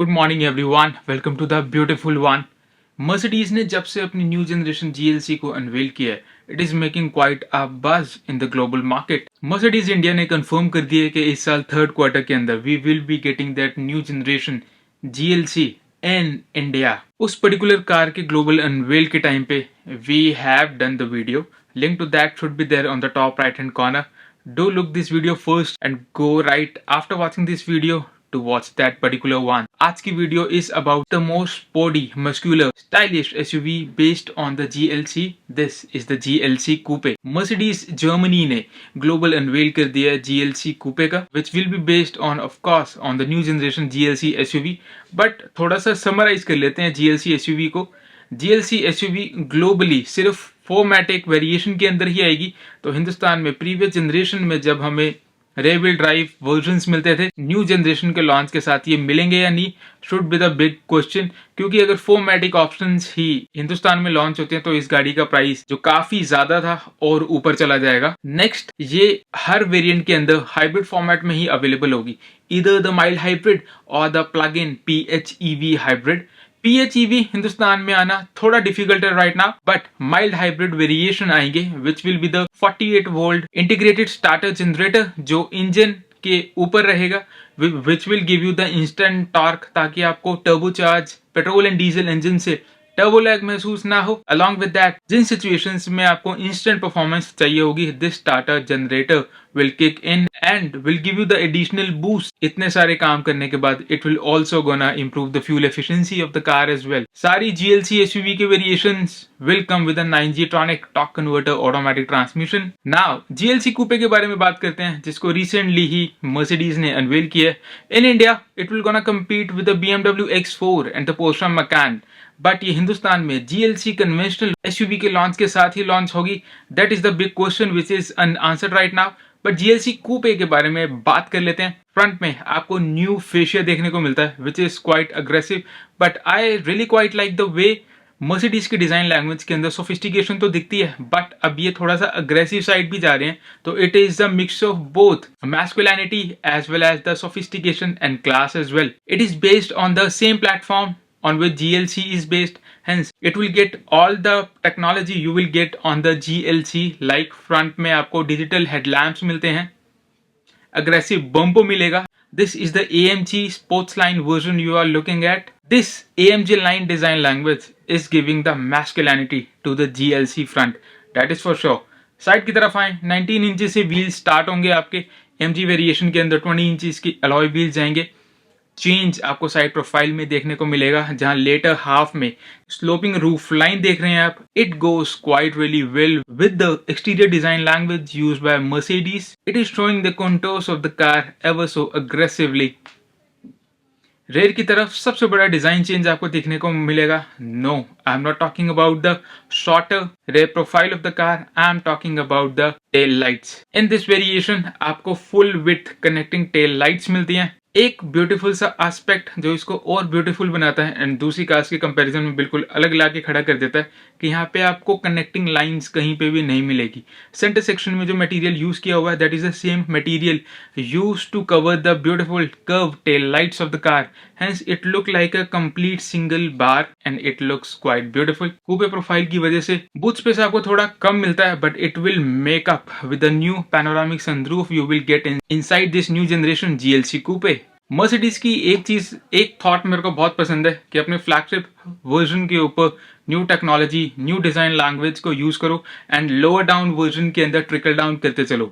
Good morning everyone, welcome to the beautiful one. Mercedes ने जब से अपनी न्यू जनरेशन जीएलसी को अनवेल किया है, it is making quite a buzz in the global market. Mercedes India ने confirm कर दिया है कि इस साल थर्ड क्वार्टर के अंदर we will be getting that new generation GLC in India. उस पर्टिकुलर कार के ग्लोबल अनवेल के टाइम पे we have done the video. Link to that should be there on the top right hand corner. Do look this video first and go right after watching this video to watch that particular one. आज की video is about the most sporty, muscular, stylish SUV based on the GLC. This is the GLC Coupe. Mercedes Germany ने global unveil कर दिया है GLC Coupe का, which will be based on, of course, on the new generation GLC SUV. But थोड़ा सा summarize कर लेते हैं GLC SUV को. GLC SUV ग्लोबली सिर्फ 4MATIC वेरिएशन के अंदर ही आएगी। तो हिंदुस्तान में प्रीवियस जनरेशन में जब हमें रेयर व्हील ड्राइव वर्जन्स मिलते थे, न्यू जनरेशन के लॉन्च के साथ ये मिलेंगे या नहीं, should be the big question. क्योंकि अगर 4MATIC ऑप्शंस ही हिंदुस्तान में लॉन्च होते हैं तो इस गाड़ी का प्राइस जो काफी ज्यादा था और ऊपर चला जाएगा। नेक्स्ट, ये हर वेरिएंट के अंदर हाइब्रिड फॉर्मेट में ही अवेलेबल होगी, इधर द माइल्ड हाइब्रिड और the plug in PHEV hybrid. PHEV Hindustan में आना थोड़ा डिफिकल्ट है right now, but mild hybrid variation आएंगे which will be the 48 volt integrated starter generator जो इंजन के ऊपर रहेगा, which will give you the instant torque, ताकि आपको turbocharge petrol and diesel engine से टर्बो लैग महसूस ना हो। अलॉन्ग विद दैट, जिन सिचुएशंस में आपको इंस्टेंट परफॉर्मेंस चाहिए होगी, this starter generator will kick in and will give you the additional boost. इतने सारे काम करने के बाद it will also gonna improve the fuel efficiency of the car as well. सारी GLC SUV के variations will come with a 9G Tronic torque converter automatic transmission. Now, GLC Coupe के बारे में बात करते हैं, जिसको recently ही Mercedes ने unveil किया है। In India, it will gonna compete with the BMW X4 and the Porsche Macan. But ये हिंदुस्तान में GLC कन्वेंशनल SUV के लॉन्च के साथ ही लॉन्च होगी। That is the big question which is unanswered right now. But GLC Coupe के बारे में बात कर लेते हैं। फ्रंट में आपको न्यू फेशिया देखने को मिलता है which is quite aggressive, but I really quite like the way Mercedes की डिजाइन लैंग्वेज के अंदर सोफिस्टिकेशन तो दिखती है, बट अब ये थोड़ा सा अग्रेसिव साइड भी जा रहे हैं। तो it is the mix of both masculinity as well as the sophistication and class as well. It is based on the same platform on which GLC is based, hence it will get all the technology you will get on the GLC, like front में आपको digital headlamps मिलते हैं, aggressive bumper मिलेगा। This is the AMG Sportsline version you are looking at. This AMG line design language is giving the masculinity to the GLC front, that is for sure. Side की तरफ आए, 19 inches से wheel start होंगे आपके MG variation के अंदर, 20 inches की alloy wheel जाएंगे। चेंज आपको साइड प्रोफाइल में देखने को मिलेगा, जहां लेटर हाफ में स्लोपिंग रूफ लाइन देख रहे हैं आप। It goes quite really well with the exterior design language used by Mercedes. It is showing the contours of the car ever so aggressively. Rear की तरफ सबसे बड़ा डिजाइन चेंज आपको देखने को मिलेगा। No, I am not talking about the shorter rear profile of the car, I am talking about the tail lights. In this variation आपको full with connecting tail lights मिलती हैं। एक ब्यूटीफुल सा aspect जो इसको और ब्यूटीफुल बनाता है एंड दूसरी कार्स के कंपैरिजन में बिल्कुल अलग लाके खड़ा कर देता है कि यहाँ पे आपको कनेक्टिंग लाइंस कहीं पे भी नहीं मिलेगी। सेंटर सेक्शन में जो मटेरियल यूज किया हुआ है, that is the same material used to cover the beautiful curve tail lights of the car, hence it look like a complete single bar and it looks quite beautiful. Coupe profile की वजह से boot space आपको थोड़ा कम मिलता है, but it will make up with the new panoramic sunroof you will get inside this new generation GLC Coupe। Mercedes की एक thought मेरे को बहुत पसंद है कि अपने फ्लैगशिप वर्जन के ऊपर new technology, new design language को यूज करो एंड लोअर डाउन वर्जन के अंदर ट्रिकल डाउन करते चलो।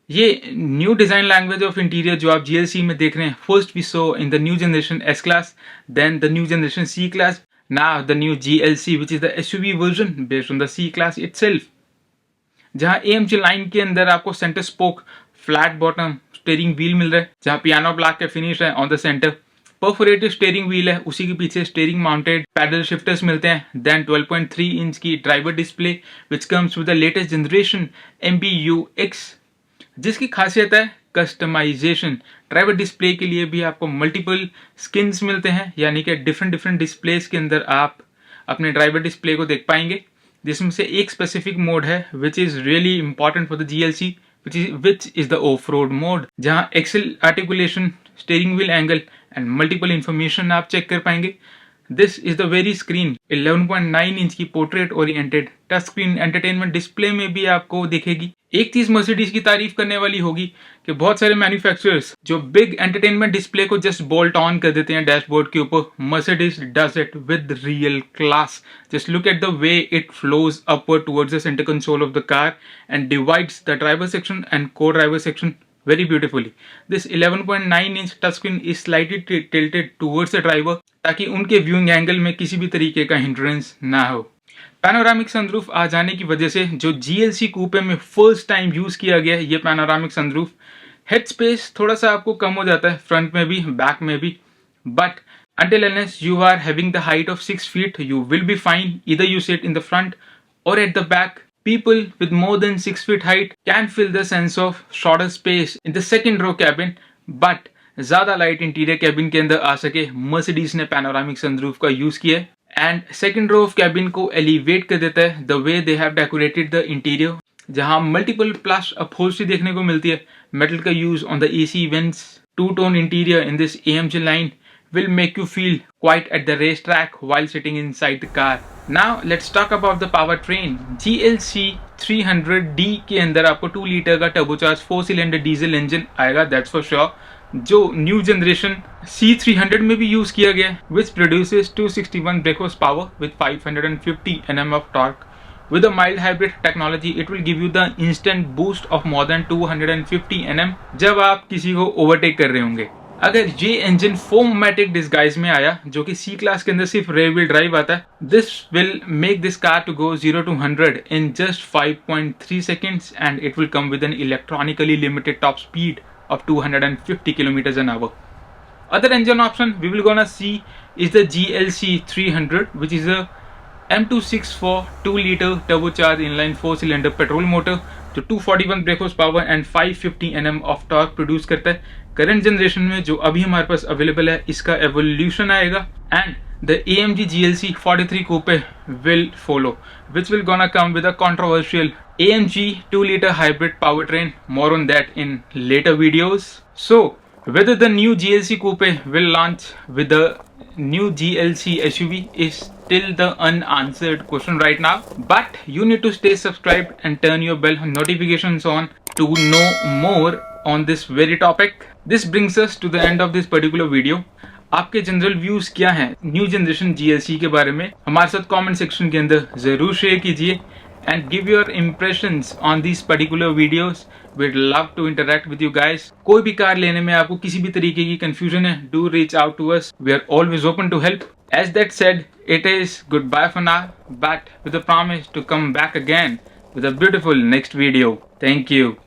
ये new design language of interior जो आप GLC में देख रहे हैं, first we saw in the new generation S class, then the new generation C class, now the new GLC which is the SUV version based on the C class itself, जहां AMG line के अंदर आपको centre spoke flat bottom steering wheel मिल रहा है, जहां piano black का finish है on the centre. Perforated steering wheel है, उसी के पीछे स्टीयरिंग माउंटेड पैडल शिफ्टर्स मिलते हैं। देन 12.3 इंच की driver display which comes with the latest generation MBUX, जिसकी खासियत है कस्टमाइजेशन। ड्राइवर डिस्प्ले के लिए भी आपको मल्टीपल स्किन्स मिलते हैं, यानी कि डिफरेंट डिस्प्लेस के अंदर आप अपने ड्राइवर डिस्प्ले को देख पाएंगे, जिसमें से एक स्पेसिफिक मोड है which is really important for the GLC, which is the off-road mode, जहां axle articulation steering wheel angle and multiple information आप चेक कर पाएंगे। This is the very screen 11.9 inch की portrait oriented touch screen entertainment display में भी आपको दिखेगी। एक चीज मर्सिडीज की तारीफ करने वाली होगी कि बहुत सारे मैन्युफैक्चरर्स जो बिग एंटरटेनमेंट डिस्प्ले को जस्ट बोल्ट ऑन कर देते हैं डैशबोर्ड के ऊपर, Mercedes does it with real class. Just look at the way it flows upward towards the centre console of the car and divides the driver section and co driver section very beautifully. This 11.9 inch touchscreen is slightly tilted towards the driver ताकि उनके viewing angle में किसी भी तरीके का hindrance ना हो। Panoramic sunroof आ जाने की वजह से जो GLC कूपे में फर्स्ट टाइम यूज किया गया है ये पैनोरामिक सनरूफ, हेड स्पेस थोड़ा सा आपको कम हो जाता है फ्रंट में भी बैक में भी, but until unless you are having the height of 6 feet you will be fine either you sit in the front or at the back. People with more than 6 feet height can feel the sense of shorter space in the second row cabin, but ज़्यादा light interior cabin के अंदर आ सके Mercedes ने panoramic sunroof का use किया है and second row of cabin को elevate कर देता है the way they have decorated the interior, जहां मल्टीपल प्लस अपहोल्स्ट्री देखने को मिलती है। मेटल का use on the AC vents, two tone interior in this AMG line will make you feel quite at the racetrack while sitting inside the car. Now let's talk about the powertrain. GLC 300D के अंदर आपको 2 litre का turbocharge 4 cylinder diesel engine आएगा, that's for sure, जो new generation C300 में भी use किया गया है, which produces 261 brake horsepower with 550 Nm of torque. With a mild hybrid technology, it will give you the instant boost of more than 250 Nm जब आप किसी को ओवरटेक कर रहे होंगे। अगर ये इंजन 4MATIC डिस्गाइज में आया जो कि C क्लास के अंदर सिर्फ रेयर व्हील ड्राइव आता है, this will make this car to go 0 to 100 in just 5.3 seconds and it will come with an electronically limited top speed of 250 km an hour. Other engine option we will gonna see is the GLC 300 which is a M264 2 liter turbocharged inline 4 cylinder petrol motor जो 241 brake horsepower and 550 Nm of torque produce करता है। Current generation में जो अभी हमारे पास available है इसका evolution आएगा and the AMG GLC 43 coupe will follow, which will gonna come with a controversial AMG 2 liter hybrid powertrain. More on that in later videos. So whether the new GLC coupe will launch with the new GLC SUV is still the unanswered question right now, but you need to stay subscribed and turn your bell notifications on to know more on this very topic. This brings us to the end of this particular video. आपके general views क्या हैं new generation GLC के बारे में, हमारे साथ comment section के अंदर जरूर शेयर कीजिए and give your impressions on these particular videos. We'd love to interact with you guys. कोई भी कार लेने में आपको किसी भी तरीके की confusion है, do reach out to us. We are always open to help. As that said, it is goodbye for now, but with a promise to come back again with a beautiful next video. Thank you.